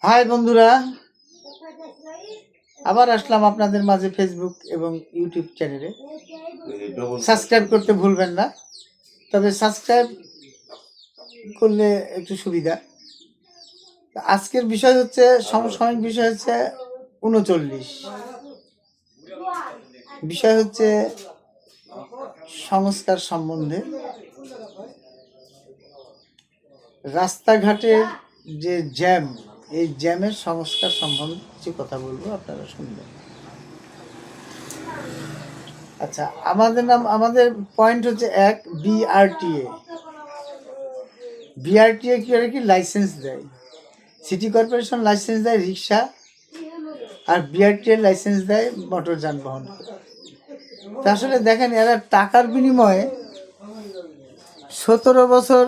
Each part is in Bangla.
হাই বন্ধুরা, আবার আসলাম আপনাদের মাঝে ফেসবুক এবং ইউটিউব চ্যানেলে। সাবস্ক্রাইব করতে ভুলবেন না, তবে সাবস্ক্রাইব করলে একটু সুবিধা। আজকের বিষয় হচ্ছে, সমসাময়িক বিষয় হচ্ছে 39। বিষয় হচ্ছে সংস্কার সম্বন্ধে। রাস্তাঘাটের যে জ্যাম, এই জ্যামের সংস্কার সম্বন্ধে কিছু কথা বলবো, আপনারা শুনবেন। আচ্ছা, আমাদের পয়েন্ট হচ্ছে এক, বিআরটিএ। বিআরটিএ কি আর কি লাইসেন্স দেয়, সিটি কর্পোরেশন লাইসেন্স দেয় রিক্সা, আর বিআরটিএ লাইসেন্স দেয় মোটর যানবাহন। তা আসলে দেখেন, এরা টাকার বিনিময়ে 17 বছর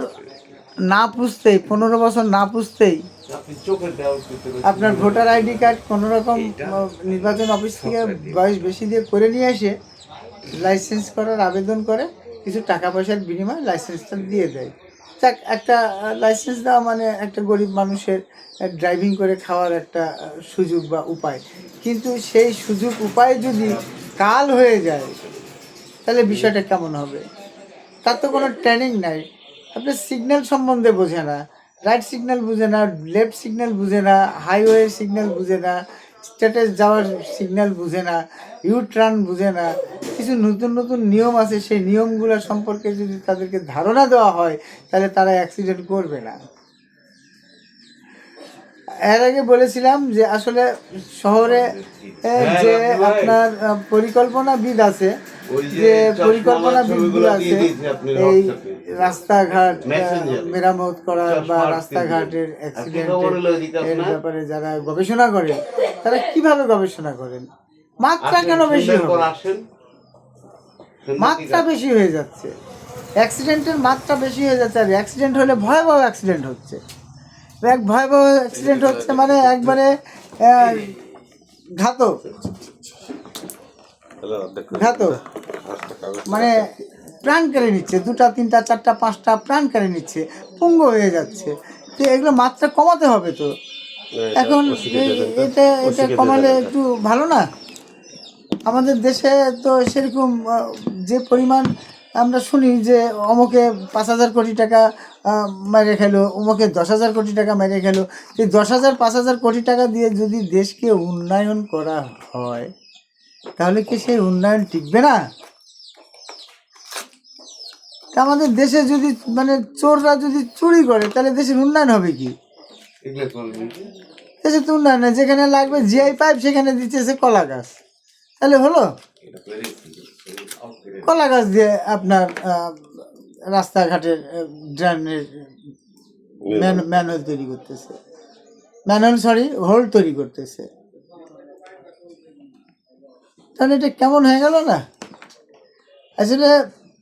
না পুষতেই, 15 বছর না পুষতেই আপনার ভোটার আইডি কার্ড কোনোরকম নির্বাচন অফিস থেকে বয়স বেশি দিয়ে করে নিয়ে এসে লাইসেন্স করার আবেদন করে, কিছু টাকা পয়সার বিনিময়ে লাইসেন্সটা দিয়ে দেয়। যাক, একটা লাইসেন্স দেওয়া মানে একটা গরিব মানুষের ড্রাইভিং করে খাওয়ার একটা সুযোগ বা উপায়। কিন্তু সেই সুযোগ উপায় যদি কাল হয়ে যায়, তাহলে বিষয়টা কেমন হবে? তার তো কোনো ট্রেনিং নাই। আপনি সিগন্যাল সম্বন্ধে বোঝে না, রাইট সিগন্যাল বুঝে না, লেফট সিগন্যাল বুঝে না, হাইওয়ে সিগন্যাল বুঝে না, স্টেটে যাওয়ার সিগন্যাল বুঝে না, ইউ টার্ন বুঝে না। কিছু নতুন নতুন নিয়ম আছে, সেই নিয়মগুলো সম্পর্কে যদি তাদেরকে ধারণা দেওয়া হয়, তাহলে তারা অ্যাক্সিডেন্ট করবে না। এর আগে বলেছিলাম যে আসলে শহরে যে আপনার পরিকল্পনাবিদ আছে, যে পরিকল্পনাবিদগুলো আছে, এই রাস্তাঘাট মেরামত করার বা রাস্তাঘাটের অ্যাক্সিডেন্টের ব্যাপারে যারা গবেষণা করে, তারা কিভাবে গবেষণা করেন? মাত্রা কেন বেশি হবে? মাত্রা বেশি হয়ে যাচ্ছে, অ্যাক্সিডেন্টের মাত্রা বেশি হয়ে যাচ্ছে। আর অ্যাক্সিডেন্ট হলে ভয়াবহ অ্যাক্সিডেন্ট হচ্ছে, এক ভয়াবহ অ্যাক্সিডেন্ট হচ্ছে, মানে একবারে ঘাতক ঘাতক, মানে প্রাণ কেড়ে নিচ্ছে, 2টা 3টা 4টা 5টা প্রাণ কেড়ে নিচ্ছে, পঙ্গু হয়ে যাচ্ছে। তো এগুলো মাত্রা কমাতে হবে। তো এখন এটা কমালে একটু ভালো না? আমাদের দেশে তো সেরকম যে পরিমাণ আমরা শুনি যে অমুকে 5,000 কোটি টাকা মেরে খেলো, অমুকে 10,000 কোটি টাকা মেরে খেলো। এই 10,000 5,000 কোটি টাকা দিয়ে যদি দেশকে উন্নয়ন করা হয়, তাহলে কি সেই উন্নয়ন টিকবে না? তা আমাদের দেশে যদি মানে চোররা যদি চুরি করে, তাহলে দেশের উন্নয়ন হবে কি? দেশে তো উন্নয়ন হয়, যেখানে লাগবে জিআই পাইপ সেখানে দিচ্ছে কলা গাছ। তাহলে হলো কলা গাছ দিয়ে আপনার রাস্তাঘাটের ড্রেনের ম্যানহোল তৈরি করতেছে, হোল তৈরি করতেছে। তাহলে এটা কেমন হয়ে গেল না? আসলে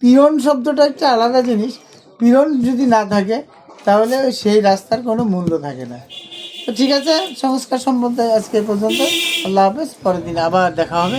পিয়ন শব্দটা একটা আলাদা জিনিস। পিয়ন যদি না থাকে, তাহলে সেই রাস্তার কোনো মূল্য থাকে না। তো ঠিক আছে, সংস্কার সম্বন্ধে আজকে পর্যন্ত। আল্লাহ হাফেজ, পরের দিন আবার দেখা হবে।